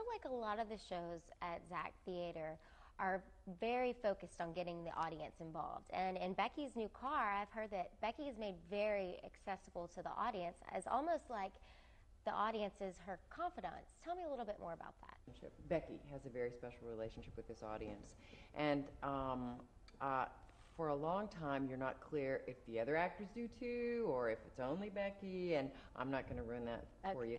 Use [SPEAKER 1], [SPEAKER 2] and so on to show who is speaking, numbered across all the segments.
[SPEAKER 1] feel like a lot of the shows at Zach Theater are very focused on getting the audience involved. And in Becky's New Car, I've heard that Becky is made very accessible to the audience, as almost like the audience is her confidants. Tell me a little bit more about that.
[SPEAKER 2] Becky has a very special relationship with this audience. And for a long time, you're not clear if the other actors do too, or if it's only Becky, and I'm not going to ruin that for you.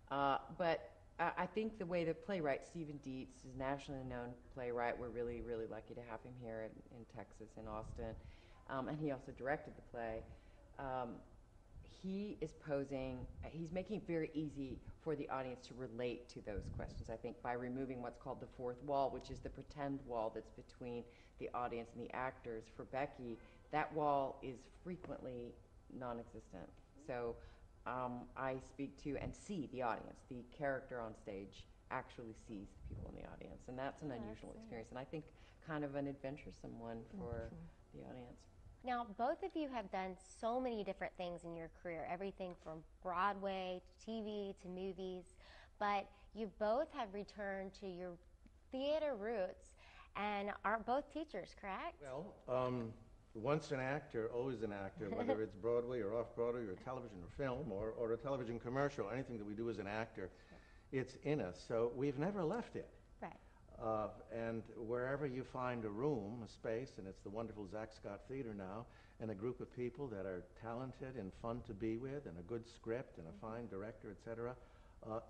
[SPEAKER 2] But I think the way the playwright, Stephen Dietz, is a nationally known playwright. We're really, really lucky to have him here in Texas, in Austin. And he also directed the play. He is he's making it very easy for the audience to relate to those questions, I think, by removing what's called the fourth wall, which is the pretend wall that's between the audience and the actors. For Becky, that wall is frequently non-existent. So I speak to and see the audience. The character on stage actually sees the people in the audience, and that's an unusual experience, and I think kind of an adventuresome one for the audience.
[SPEAKER 1] Now, both of you have done so many different things in your career, everything from Broadway to TV to movies, but you both have returned to your theater roots and are both teachers, correct?
[SPEAKER 3] Well, once an actor, always an actor, whether it's Broadway or off-Broadway or television or film or a television commercial, anything that we do as an actor, it's in us, so we've never left it.
[SPEAKER 1] Right.
[SPEAKER 3] And wherever you find a room, a space, and it's the wonderful Zach Scott Theater now, and a group of people that are talented and fun to be with, and a good script, and a fine director, etc.,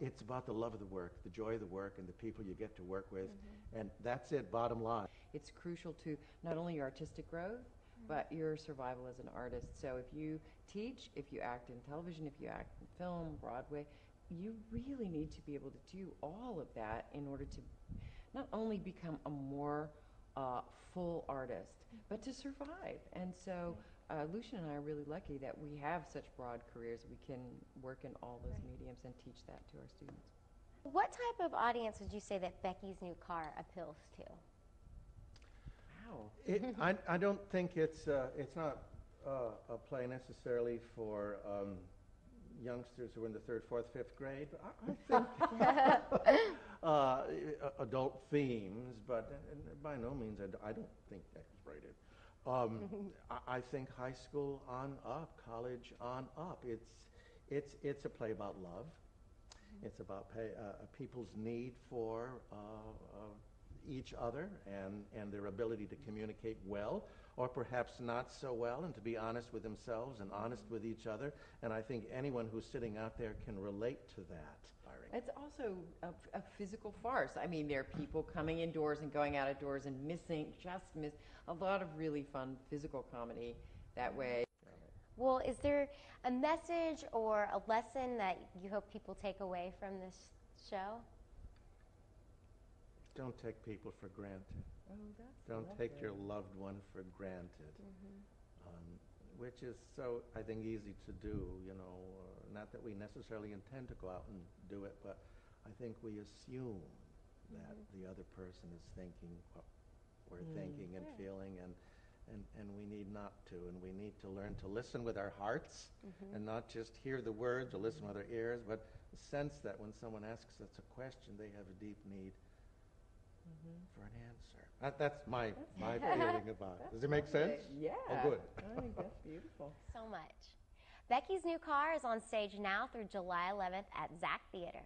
[SPEAKER 3] it's about the love of the work, the joy of the work, and the people you get to work with, and that's it, bottom line.
[SPEAKER 2] It's crucial to not only your artistic growth, but your survival as an artist. So if you teach, if you act in television, if you act in film, Broadway, you really need to be able to do all of that in order to not only become a more full artist, but to survive. And so Lucian and I are really lucky that we have such broad careers. We can work in all those mediums and teach that to our students.
[SPEAKER 1] What type of audience would you say that Becky's New Car appeals to?
[SPEAKER 2] Wow.
[SPEAKER 3] I don't think it's not a play necessarily for youngsters who are in the 3rd, 4th, 5th grade. I think adult themes, but by no means I don't think X-rated. I think high school on up, college on up. It's a play about love. It's about people's need for each other and their ability to communicate well, or perhaps not so well, and to be honest with themselves and honest with each other. And I think anyone who's sitting out there can relate to that.
[SPEAKER 2] It's also a physical farce. I mean, there are people coming indoors and going out of doors and miss a lot of really fun physical comedy that way.
[SPEAKER 1] Well, is there a message or a lesson that you hope people take away from this show?
[SPEAKER 3] Don't take people for granted.
[SPEAKER 2] Oh, that's
[SPEAKER 3] Don't
[SPEAKER 2] lovely.
[SPEAKER 3] take your loved one for granted, which is so, I think, easy to do, you know, not that we necessarily intend to go out and do it, but I think we assume that the other person is thinking what we're thinking and feeling, and we need not to, and we need to learn to listen with our hearts and not just hear the words or listen with our ears, but sense that when someone asks us a question, they have a deep need for an answer. That's my feeling about it. Does it make sense?
[SPEAKER 2] Yeah.
[SPEAKER 3] Oh, good.
[SPEAKER 2] I think that's beautiful.
[SPEAKER 1] So much. Becky's New Car is on stage now through July 11th at Zach Theater.